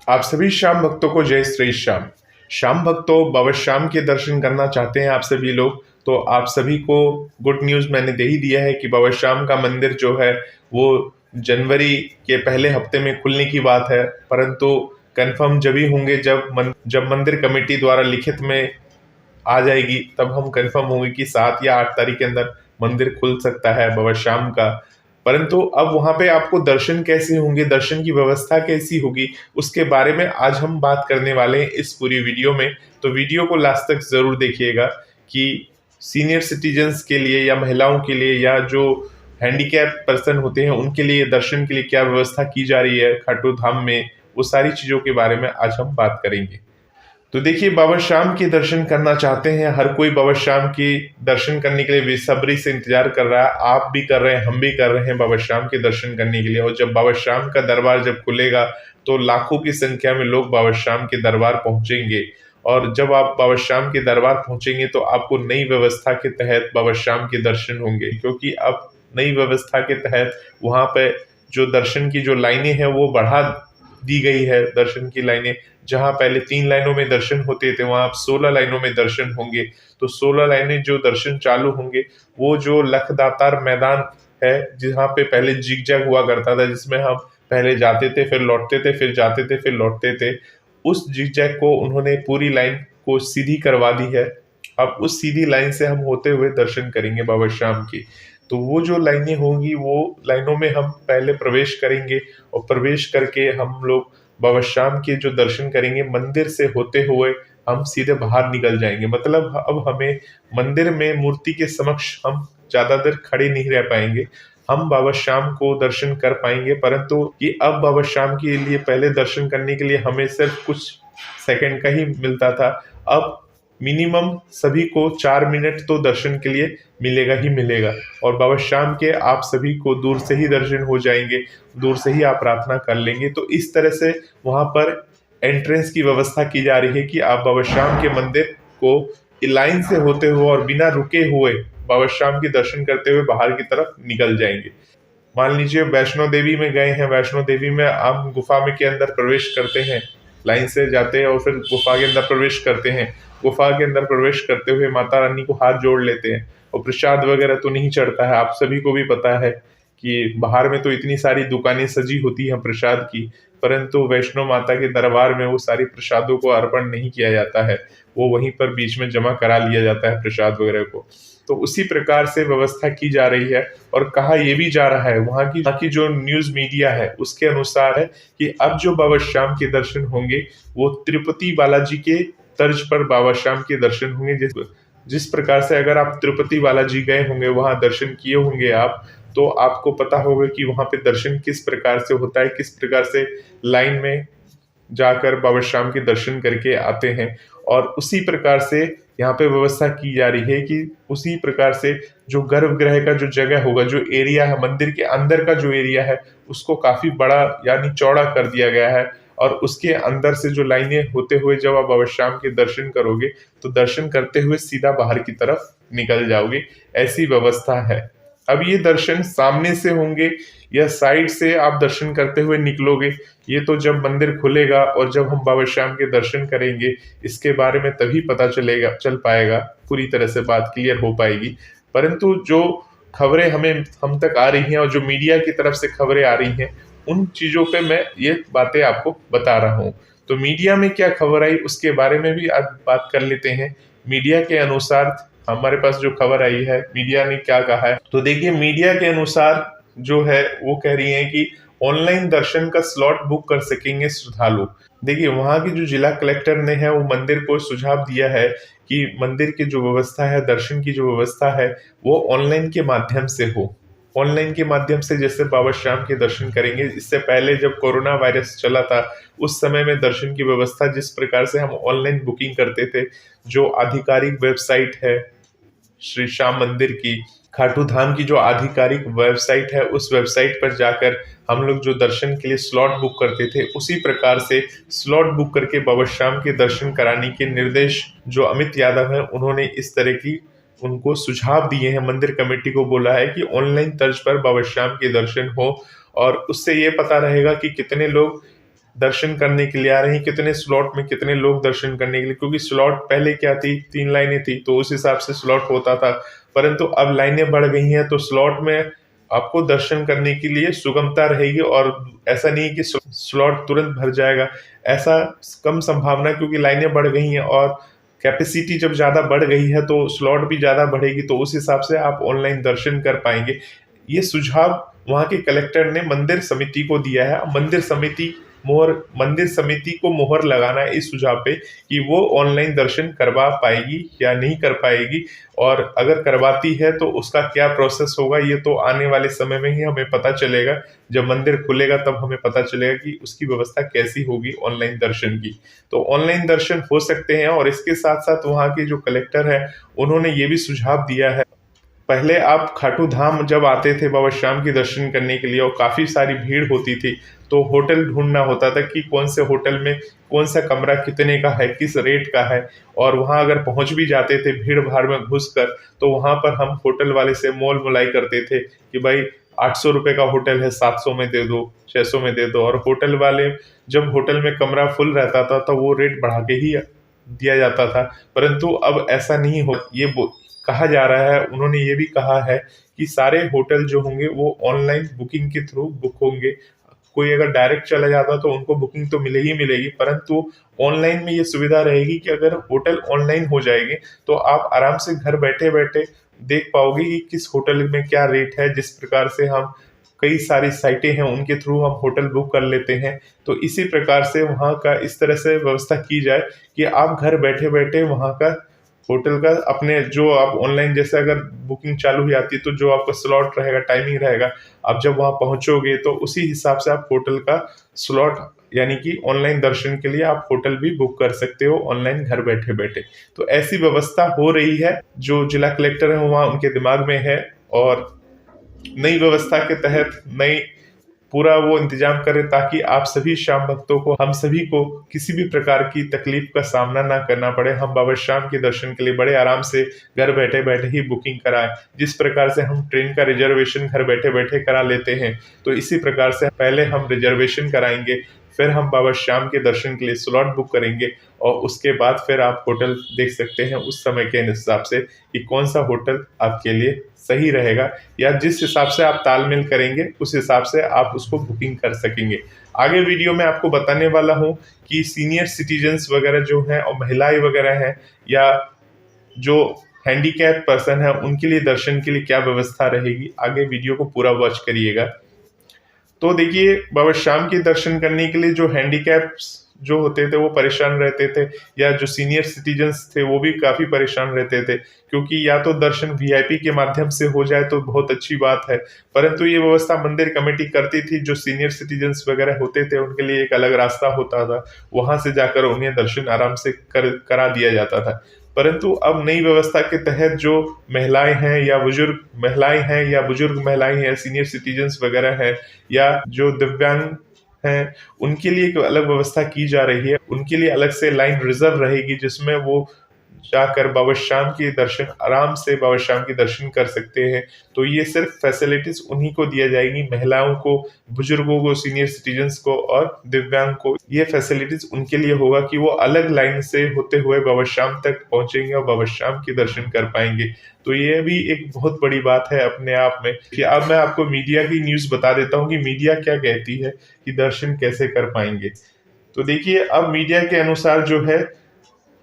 आप सभी श्याम भक्तों को जय श्री श्याम। श्याम भक्तों, बाबा श्याम के दर्शन करना चाहते हैं आप सभी लोग, तो आप सभी को गुड न्यूज़ मैंने दे ही दिया है कि बाबा श्याम का मंदिर जो है वो जनवरी के पहले हफ्ते में खुलने की बात है। परंतु कंफर्म जब ही होंगे जब मंदिर कमेटी द्वारा लिखित में आ जाएगी, तब हम कंफर्म होंगे कि 7 या 8 तारीख के अंदर मंदिर खुल सकता है बाबा श्याम का। परंतु अब वहाँ पे आपको दर्शन कैसे होंगे, दर्शन की व्यवस्था कैसी होगी, उसके बारे में आज हम बात करने वाले हैं इस पूरी वीडियो में। तो वीडियो को लास्ट तक ज़रूर देखिएगा कि सीनियर सिटीजन्स के लिए या महिलाओं के लिए या जो हैंडीकैप पर्सन होते हैं उनके लिए दर्शन के लिए क्या व्यवस्था की जा रही है खाटू धाम में, वो सारी चीज़ों के बारे में आज हम बात करेंगे। तो देखिए, बाबा श्याम के दर्शन करना चाहते हैं हर कोई, बाबा श्याम के दर्शन करने के लिए बेसब्री से इंतजार कर रहा है। आप भी कर रहे हैं, हम भी कर रहे हैं बाबा श्याम के दर्शन करने के लिए। और जब बाबा श्याम का दरबार जब खुलेगा तो लाखों की संख्या में लोग बाबा श्याम के दरबार पहुंचेंगे। और जब आप बाबा श्याम के दरबार पहुंचेंगे तो आपको नई व्यवस्था के तहत बाबा श्याम के दर्शन होंगे, क्योंकि अब नई व्यवस्था के तहत वहाँ पे जो दर्शन की जो लाइनें हैं वो बढ़ा दी गई है। दर्शन की लाइनें, जहां पहले 3 लाइनों में दर्शन होते थे, वहां अब 16 लाइनों में दर्शन होंगे। तो 16 लाइनें जो दर्शन चालू होंगे, वो जो लखदातार मैदान है जहाँ पे पहले जिग जैग हुआ करता था, जिसमें हम पहले जाते थे फिर लौटते थे, फिर जाते थे फिर लौटते थे, उस जिग जैग को उन्होंने पूरी लाइन को सीधी करवा दी है। अब उस सीधी लाइन से हम होते हुए दर्शन करेंगे बाबा श्याम की। तो वो जो लाइनें होंगी, वो लाइनों में हम पहले प्रवेश करेंगे और प्रवेश करके हम लोग बाबा श्याम के जो दर्शन करेंगे, मंदिर से होते हुए हम सीधे बाहर निकल जाएंगे। मतलब अब हमें मंदिर में मूर्ति के समक्ष हम ज्यादा देर खड़े नहीं रह पाएंगे, हम बाबा श्याम को दर्शन कर पाएंगे। परंतु कि अब बाबा श्याम के लिए पहले दर्शन करने के लिए हमें सिर्फ कुछ सेकंड का ही मिलता था, अब मिनिमम सभी को 4 मिनट तो दर्शन के लिए मिलेगा ही मिलेगा। और बाबा श्याम के आप सभी को दूर से ही दर्शन हो जाएंगे, दूर से ही आप प्रार्थना कर लेंगे। तो इस तरह से वहाँ पर एंट्रेंस की व्यवस्था की जा रही है कि आप बाबा श्याम के मंदिर को लाइन से होते हुए और बिना रुके हुए बाबा श्याम के दर्शन करते हुए बाहर की तरफ निकल जाएंगे। मान लीजिए वैष्णो देवी में गए हैं, वैष्णो देवी में आप गुफा में के अंदर प्रवेश करते हैं, लाइन से जाते हैं और फिर गुफा के अंदर प्रवेश करते हैं। गुफा के अंदर प्रवेश करते हुए माता रानी को हाथ जोड़ लेते हैं और प्रसाद वगैरह तो नहीं चढ़ता है। आप सभी को भी पता है कि बाहर में तो इतनी सारी दुकानें सजी होती हैं प्रसाद की, परंतु वैष्णो माता के दरबार में वो सारी प्रसादों को अर्पण नहीं किया जाता है, वो वहीं पर बीच में जमा करा लिया जाता है प्रसाद वगैरह को। तो उसी प्रकार से व्यवस्था की जा रही है। और कहा यह भी जा रहा है, वहाँ की जो न्यूज मीडिया है उसके अनुसार है कि अब जो बाबा श्याम के दर्शन होंगे वो तिरुपति बालाजी के तर्ज पर बाबा श्याम के दर्शन होंगे। जिस प्रकार से अगर आप तिरुपति बालाजी गए होंगे, वहां दर्शन किए होंगे आप, तो आपको पता होगा कि वहां पे दर्शन किस प्रकार से होता है, किस प्रकार से लाइन में जाकर बाबा श्याम के दर्शन करके आते हैं। और उसी प्रकार से यहाँ पे व्यवस्था की जा रही है कि उसी प्रकार से जो गर्भगृह का जो जगह होगा, जो एरिया है मंदिर के अंदर का जो एरिया है, उसको काफी बड़ा यानी चौड़ा कर दिया गया है। और उसके अंदर से जो लाइनें होते हुए जब आप बाबा श्याम के दर्शन करोगे तो दर्शन करते हुए सीधा बाहर की तरफ निकल जाओगे, ऐसी व्यवस्था है। अब ये दर्शन सामने से होंगे या साइड से आप दर्शन करते हुए निकलोगे, ये तो जब मंदिर खुलेगा और जब हम बाबा श्याम के दर्शन करेंगे इसके बारे में तभी पता चल पाएगा, पूरी तरह से बात क्लियर हो पाएगी। परंतु जो खबरें हम तक आ रही हैं और जो मीडिया की तरफ से खबरें आ रही हैं, उन चीजों पे मैं ये बातें आपको बता रहा हूँ। तो मीडिया में क्या खबर आई उसके बारे में भी आज बात कर लेते हैं। मीडिया के अनुसार हमारे पास जो खबर आई है, मीडिया ने क्या कहा है, तो देखिए मीडिया के अनुसार जो है वो कह रही है कि ऑनलाइन दर्शन का स्लॉट बुक कर सकेंगे श्रद्धालु। देखिए, वहां की जो जिला कलेक्टर ने है वो मंदिर को सुझाव दिया है कि मंदिर की जो व्यवस्था है, दर्शन की जो व्यवस्था है, वो ऑनलाइन के माध्यम से हो। ऑनलाइन के माध्यम से जैसे बाबा श्याम के दर्शन करेंगे। इससे पहले जब कोरोना वायरस चला था उस समय में दर्शन की व्यवस्था जिस प्रकार से हम ऑनलाइन बुकिंग करते थे, जो आधिकारिक वेबसाइट है श्री श्याम मंदिर की, खाटू धाम की जो आधिकारिक वेबसाइट है, उस वेबसाइट पर जाकर हम लोग जो दर्शन के लिए स्लॉट बुक करते थे, उसी प्रकार से स्लॉट बुक करके बाबा श्याम के दर्शन कराने के निर्देश जो अमित यादव हैं उन्होंने इस तरह की उनको सुझाव दिए हैं। मंदिर कमेटी को बोला है कि ऑनलाइन तर्ज पर बाबा श्याम के दर्शन हो और उससे ये पता रहेगा कि कितने लोग दर्शन करने के लिए आ रहे हैं, कितने स्लॉट में कितने लोग दर्शन करने के लिए, क्योंकि स्लॉट पहले क्या थी, 3 लाइनें थी तो उस हिसाब से स्लॉट होता था, परंतु अब लाइनें बढ़ गई हैं तो स्लॉट में आपको दर्शन करने के लिए सुगमता रहेगी। और ऐसा नहीं है कि स्लॉट तुरंत भर जाएगा, ऐसा कम संभावना, क्योंकि लाइनें बढ़ गई हैं और कैपेसिटी जब ज़्यादा बढ़ गई है तो स्लॉट भी ज़्यादा बढ़ेगी, तो उस हिसाब से आप ऑनलाइन दर्शन कर पाएंगे। ये सुझाव वहाँ के कलेक्टर ने मंदिर समिति को दिया है। मंदिर समिति को मोहर लगाना है इस सुझाव पे कि वो ऑनलाइन दर्शन करवा पाएगी या नहीं कर पाएगी, और अगर करवाती है तो उसका क्या प्रोसेस होगा, ये तो आने वाले समय में ही हमें पता चलेगा। जब मंदिर खुलेगा तब हमें पता चलेगा कि उसकी व्यवस्था कैसी होगी ऑनलाइन दर्शन की। तो ऑनलाइन दर्शन हो सकते हैं, और इसके साथ साथ वहाँ के जो कलेक्टर है उन्होंने ये भी सुझाव दिया है, पहले आप खाटू धाम जब आते थे बाबा श्याम के दर्शन करने के लिए और काफ़ी सारी भीड़ होती थी, तो होटल ढूंढना होता था कि कौन से होटल में कौन सा कमरा कितने का है, किस रेट का है। और वहाँ अगर पहुँच भी जाते थे भीड़ भाड़ में घुसकर, तो वहाँ पर हम होटल वाले से मोल मुलाई करते थे कि भाई 800 रुपये का होटल है, 700 में दे दो, 600 में दे दो। और होटल वाले जब होटल में कमरा फुल रहता था तो वो रेट बढ़ा के ही दिया जाता था, परंतु अब ऐसा नहीं हो, कहा जा रहा है। उन्होंने ये भी कहा है कि सारे होटल जो होंगे वो ऑनलाइन बुकिंग के थ्रू बुक होंगे। कोई अगर डायरेक्ट चला जाता तो उनको बुकिंग तो मिलेगी, परंतु ऑनलाइन में ये सुविधा रहेगी कि अगर होटल ऑनलाइन हो जाएंगे तो आप आराम से घर बैठे बैठे देख पाओगे कि किस होटल में क्या रेट है। जिस प्रकार से हम कई सारी साइटें हैं उनके थ्रू हम होटल बुक कर लेते हैं, तो इसी प्रकार से वहाँ का इस तरह से व्यवस्था की जाए कि आप घर बैठे बैठे वहाँ का होटल का अपने जो आप ऑनलाइन, जैसे अगर बुकिंग चालू हो जाती है तो जो आपका स्लॉट रहेगा, टाइमिंग रहेगा, आप जब वहाँ पहुँचोगे तो उसी हिसाब से आप होटल का स्लॉट, यानी कि ऑनलाइन दर्शन के लिए आप होटल भी बुक कर सकते हो ऑनलाइन घर बैठे बैठे। तो ऐसी व्यवस्था हो रही है, जो जिला कलेक्टर है वहाँ उनके दिमाग में है, और नई व्यवस्था के तहत नई पूरा वो इंतजाम करें ताकि आप सभी श्याम भक्तों को, हम सभी को किसी भी प्रकार की तकलीफ का सामना ना करना पड़े। हम बाबा श्याम के दर्शन के लिए बड़े आराम से घर बैठे बैठे ही बुकिंग कराएं। जिस प्रकार से हम ट्रेन का रिजर्वेशन घर बैठे बैठे करा लेते हैं, तो इसी प्रकार से पहले हम रिजर्वेशन कराएंगे, फिर हम बाबा श्याम के दर्शन के लिए स्लॉट बुक करेंगे, और उसके बाद फिर आप होटल देख सकते हैं उस समय के हिसाब से कि कौन सा होटल आपके लिए सही रहेगा, या जिस हिसाब से आप तालमेल करेंगे उस हिसाब से आप उसको बुकिंग कर सकेंगे। आगे वीडियो में आपको बताने वाला हूँ कि सीनियर सिटीजन्स वगैरह जो हैं और महिलाएं वगैरह हैं, या जो हैंडीकैप पर्सन है, उनके लिए दर्शन के लिए क्या व्यवस्था रहेगी। आगे वीडियो को पूरा वॉच करिएगा। तो देखिए, बाबा श्याम के दर्शन करने के लिए जो हैंडीकैप्स जो होते थे वो परेशान रहते थे, या जो सीनियर सिटीजन्स थे वो भी काफ़ी परेशान रहते थे, क्योंकि या तो दर्शन वीआईपी के माध्यम से हो जाए तो बहुत अच्छी बात है, परंतु ये व्यवस्था मंदिर कमेटी करती थी। जो सीनियर सिटीजन्स वगैरह होते थे उनके लिए एक अलग रास्ता होता था, वहाँ से जाकर उन्हें दर्शन आराम से करा दिया जाता था। परंतु अब नई व्यवस्था के तहत जो महिलाएं हैं या बुजुर्ग महिलाएं हैं, सीनियर सिटीजन्स वगैरह हैं, या जो दिव्यांग हैं, उनके लिए एक अलग व्यवस्था की जा रही है। उनके लिए अलग से लाइन रिजर्व रहेगी, जिसमें वो जाकर बाबा श्याम के दर्शन आराम से बाबा श्याम के दर्शन कर सकते हैं। तो ये सिर्फ फैसिलिटीज उन्हीं को दिया जाएगी, महिलाओं को, बुजुर्गों को, सीनियर सिटीजन्स को और दिव्यांग को। ये फैसिलिटीज उनके लिए होगा कि वो अलग लाइन से होते हुए बाबा श्याम तक पहुंचेंगे और बाबा श्याम के दर्शन कर पाएंगे। तो ये भी एक बहुत बड़ी बात है अपने आप में। कि अब मैं आपको मीडिया की न्यूज़ बता देता हूँ कि मीडिया क्या कहती है कि दर्शन कैसे कर पाएंगे। तो देखिए, अब मीडिया के अनुसार जो है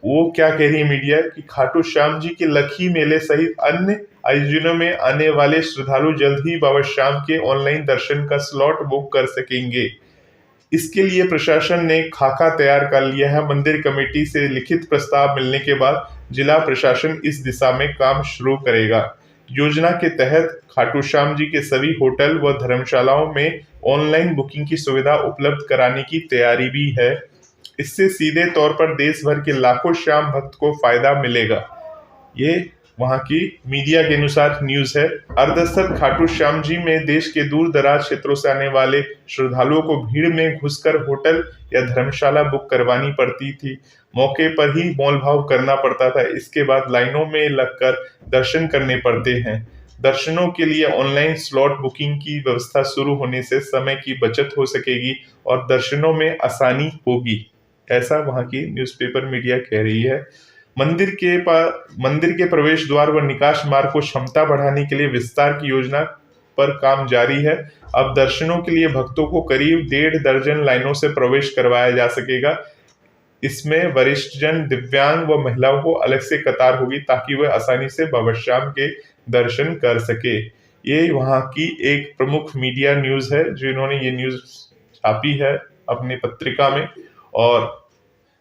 वो क्या कह रही है मीडिया, कि खाटू श्याम जी के लखी मेले सहित अन्य आयोजनों में आने वाले श्रद्धालु जल्द ही बाबा श्याम के ऑनलाइन दर्शन का स्लॉट बुक कर सकेंगे। इसके लिए प्रशासन ने खाका तैयार कर लिया है। मंदिर कमेटी से लिखित प्रस्ताव मिलने के बाद जिला प्रशासन इस दिशा में काम शुरू करेगा। योजना के तहत खाटू श्याम जी के सभी होटल व धर्मशालाओं में ऑनलाइन बुकिंग की सुविधा उपलब्ध कराने की तैयारी भी है। इससे सीधे तौर पर देश भर के लाखों श्याम भक्त को फायदा मिलेगा। ये वहां की मीडिया के अनुसार न्यूज है। अर्धस्थल खाटू श्याम जी में देश के दूर दराज क्षेत्रों से आने वाले श्रद्धालुओं को भीड़ में घुसकर होटल या धर्मशाला बुक करवानी पड़ती थी। मौके पर ही मोल भाव करना पड़ता था। इसके बाद लाइनों में लगकर दर्शन करने पड़ते हैं। दर्शनों के लिए ऑनलाइन स्लॉट बुकिंग की व्यवस्था शुरू होने से समय की बचत हो सकेगी और दर्शनों में आसानी होगी, ऐसा वहां की न्यूज़पेपर मीडिया कह रही है। मंदिर के प्रवेश द्वार व निकास मार्ग को क्षमता बढ़ाने के लिए विस्तार की योजना पर काम जारी है। अब दर्शनों के लिए भक्तों को करीब 1.5 दर्जन लाइनों से प्रवेश करवाया जा सकेगा। इसमें वरिष्ठजन, दिव्यांग व महिलाओं को अलग से कतार होगी ताकि वह आसानी से बाबा श्याम के दर्शन कर सके। ये वहां की एक प्रमुख मीडिया न्यूज है जिन्होंने ये न्यूज छापी है अपनी पत्रिका में। और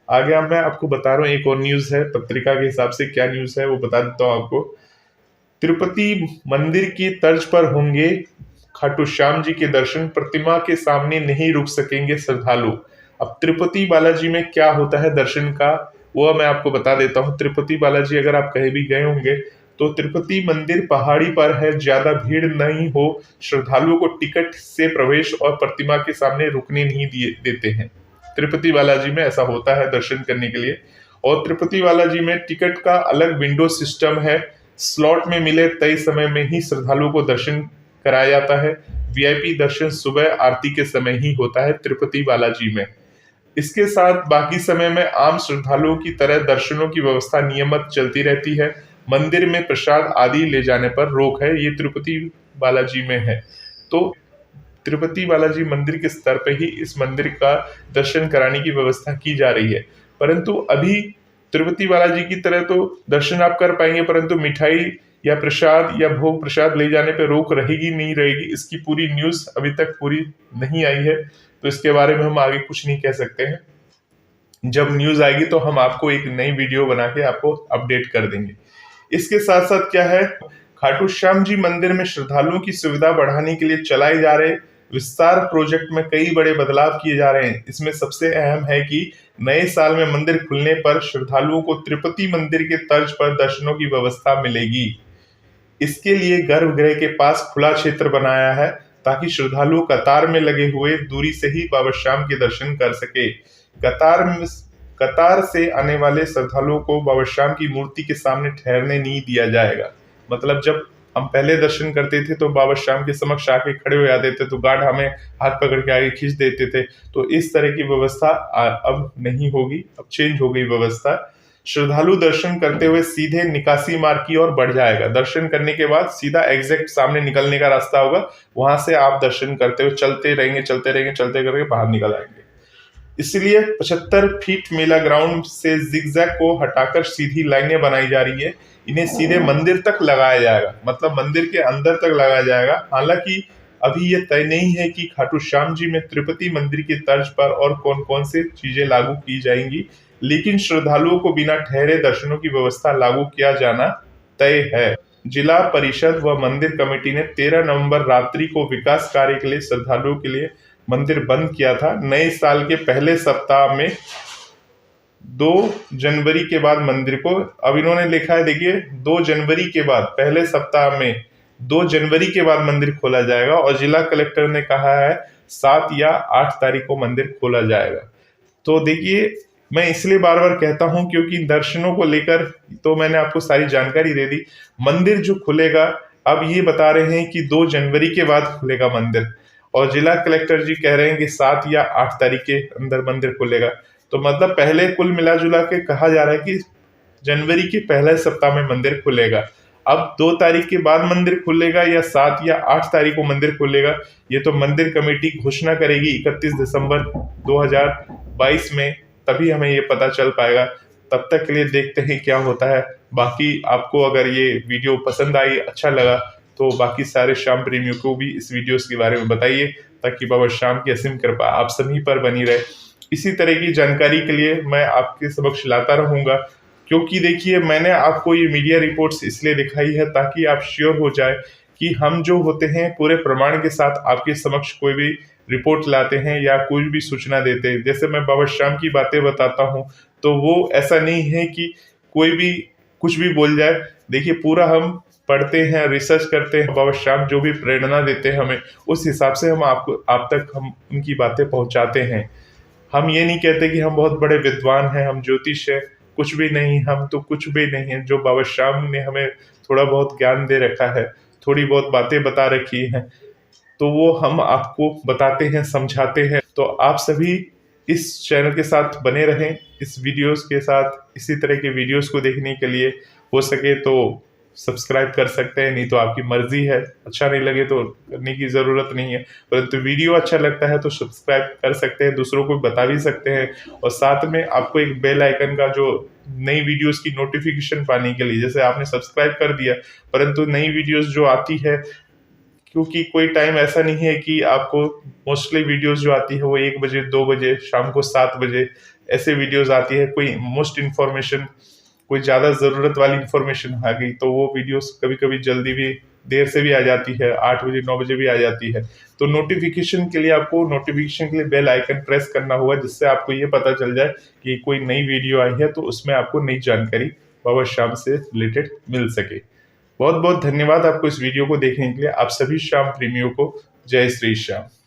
आगे मैं आपको बता रहा हूँ एक और न्यूज है, पत्रिका के हिसाब से क्या न्यूज है वो बता देता हूँ आपको। तिरुपति मंदिर की तर्ज पर होंगे खाटू श्याम जी के दर्शन, प्रतिमा के सामने नहीं रुक सकेंगे श्रद्धालु। अब तिरुपति बालाजी में क्या होता है दर्शन का, वो मैं आपको बता देता हूँ। तिरुपति बालाजी अगर आप कहीं भी गए होंगे तो तिरुपति मंदिर पहाड़ी पर है, ज्यादा भीड़ नहीं हो, श्रद्धालुओं को टिकट से प्रवेश और प्रतिमा के सामने रुकने नहीं देते हैं। तिरुपति बालाजी में ऐसा होता है दर्शन करने के लिए। और तिरुपति बालाजी में टिकट का अलग विंडो सिस्टम है, स्लॉट में मिले तय समय में ही श्रद्धालुओं को दर्शन कराया जाता है। वीआईपी दर्शन सुबह आरती के समय ही होता है तिरुपति बालाजी में। इसके साथ बाकी समय में आम श्रद्धालुओं की तरह दर्शनों की व्यवस्था नियमित चलती रहती है। मंदिर में प्रसाद आदि ले जाने पर रोक है, ये तिरुपति बालाजी में है। तो तिरुपति बालाजी मंदिर के स्तर पे ही इस मंदिर का दर्शन कराने की व्यवस्था की जा रही है। परंतु अभी तिरुपति बालाजी की तरह तो दर्शन आप कर पाएंगे, परंतु मिठाई या प्रसाद या भोग प्रसाद ले जाने पे रोक रहेगी नहीं रहेगी, इसकी पूरी न्यूज अभी तक पूरी नहीं आई है। तो इसके बारे में हम आगे कुछ नहीं कह सकते हैं। जब न्यूज आएगी तो हम आपको एक नई वीडियो बना के आपको अपडेट कर देंगे। इसके साथ साथ क्या है, खाटू श्याम जी मंदिर में श्रद्धालुओं की सुविधा बढ़ाने के लिए चलाए जा रहे विस्तार प्रोजेक्ट में कई बड़े बदलाव किए जा रहे हैं। इसमें सबसे अहम है कि नए साल में मंदिर खुलने पर श्रद्धालुओं को तिरुपति मंदिर के तर्ज पर दर्शनों की व्यवस्था मिलेगी। इसके लिए गर्भगृह के पास खुला क्षेत्र बनाया है ताकि श्रद्धालु कतार में लगे हुए दूरी से ही बाबा श्याम के दर्शन कर सके। कतार से आने वाले श्रद्धालुओं को बाबा श्याम की मूर्ति के सामने ठहरने नहीं दिया जाएगा। मतलब जब हम पहले दर्शन करते थे तो बाबा श्याम के समक्ष आके खड़े हो जाते थे तो गार्ड हमें हाथ पकड़ के आगे खींच देते थे। तो इस तरह की व्यवस्था अब नहीं होगी, अब चेंज हो गई व्यवस्था। श्रद्धालु दर्शन करते हुए सीधे निकासी मार्ग की ओर बढ़ जाएगा। दर्शन करने के बाद सीधा एग्जैक्ट सामने निकलने का रास्ता होगा, वहां से आप दर्शन करते हुए चलते करके बाहर निकल आएंगे। इसलिए 75 फीट मेला ग्राउंड से जिगजैग को हटाकर सीधी लाइनें बनाई जा रही है। इन्हें सीधे मंदिर तक लगाया जाएगा, मतलब मंदिर के अंदर तक लगाया जाएगा। हालांकि अभी ये तय नहीं है कि खाटू श्याम जी में तिरुपति मंदिर की तर्ज पर और कौन कौन से चीजें लागू की जाएंगी, लेकिन श्रद्धालुओं को बिना ठहरे दर्शनों की व्यवस्था लागू किया जाना तय है। जिला परिषद व मंदिर कमेटी ने 13 नवंबर रात्रि को विकास कार्य के लिए श्रद्धालुओं के लिए मंदिर बंद किया था। नए साल के पहले सप्ताह में 2 जनवरी के बाद मंदिर को, अब इन्होंने लिखा है देखिए 2 जनवरी के बाद, पहले सप्ताह में 2 जनवरी के बाद मंदिर खोला जाएगा। और जिला कलेक्टर ने कहा है 7 या 8 तारीख को मंदिर खोला जाएगा। तो देखिए मैं इसलिए बार बार कहता हूं क्योंकि दर्शनों को लेकर तो मैंने आपको सारी जानकारी दे दी। मंदिर जो खुलेगा अब ये बता रहे हैं कि 2 जनवरी के बाद खुलेगा मंदिर, और जिला कलेक्टर जी कह रहे हैं कि 7 या 8 तारीख के अंदर मंदिर खुलेगा। तो मतलब पहले कुल मिला जुला के कहा जा रहा है कि जनवरी के पहले सप्ताह में मंदिर खुलेगा। अब 2 तारीख के बाद मंदिर खुलेगा या 7 या 8 तारीख को मंदिर खुलेगा, ये तो मंदिर कमेटी घोषणा करेगी 31 दिसंबर 2022 में, तभी हमें ये पता चल पाएगा। तब तक के लिए देखते हैं क्या होता है। बाकी आपको अगर ये वीडियो पसंद आई, अच्छा लगा, तो बाकी सारे श्याम प्रेमियों को भी इस वीडियोस के बारे में बताइए ताकि बाबा श्याम की असीम कृपा आप सभी पर बनी रहे। इसी तरह की जानकारी के लिए मैं आपके समक्ष लाता रहूंगा, क्योंकि देखिए मैंने आपको ये मीडिया रिपोर्ट्स इसलिए दिखाई है ताकि आप श्योर हो जाए कि हम जो होते हैं पूरे प्रमाण के साथ आपके समक्ष कोई भी रिपोर्ट लाते हैं या कोई भी सूचना देते हैं। जैसे मैं बाबा श्याम की बातें बताता हूँ तो वो ऐसा नहीं है कि कोई भी कुछ भी बोल जाए। देखिए पूरा हम पढ़ते हैं, रिसर्च करते हैं, बाबा श्याम जो भी प्रेरणा देते हैं हमें, उस हिसाब से हम आप तक हम उनकी बातें पहुंचाते हैं। हम ये नहीं कहते कि हम बहुत बड़े विद्वान हैं, हम ज्योतिष है, कुछ भी नहीं, हम तो कुछ भी नहीं है। जो बाबा श्याम ने हमें थोड़ा बहुत ज्ञान दे रखा है थोड़ी बहुत बातें बता रखी हैं, तो वो हम आपको बताते हैं, समझाते हैं। तो आप सभी इस चैनल के साथ बने रहें, इस वीडियोस के साथ, इसी तरह के वीडियोस को देखने के लिए हो सके तो सब्सक्राइब कर सकते हैं, नहीं तो आपकी मर्जी है, अच्छा नहीं लगे तो करने की ज़रूरत नहीं है। परंतु वीडियो अच्छा लगता है तो सब्सक्राइब कर सकते हैं, दूसरों को बता भी सकते हैं। और साथ में आपको एक बेल आइकन का जो नई वीडियोस की नोटिफिकेशन पाने के लिए, जैसे आपने सब्सक्राइब कर दिया परंतु नई वीडियोस जो आती है, क्योंकि कोई टाइम ऐसा नहीं है कि आपको मोस्टली वीडियोस जो आती है वो 1 बजे, 2 बजे, शाम को 7 बजे ऐसे वीडियोस आती है। कोई मोस्ट इन्फॉर्मेशन, कोई ज़्यादा ज़रूरत वाली इन्फॉर्मेशन आ गई तो वो वीडियोस कभी-कभी जल्दी भी, देर से भी आ जाती है, 8 बजे, 9 बजे भी आ जाती है। तो नोटिफिकेशन के लिए आपको नोटिफिकेशन के लिए बेल आइकन प्रेस करना होगा, जिससे आपको ये पता चल जाए कि कोई नई वीडियो आई है, तो उसमें आपको नई जानकारी बाबा श्याम से रिलेटेड मिल सके। बहुत बहुत धन्यवाद आपको इस वीडियो को देखने के लिए। आप सभी श्याम प्रेमियों को जय श्री श्याम।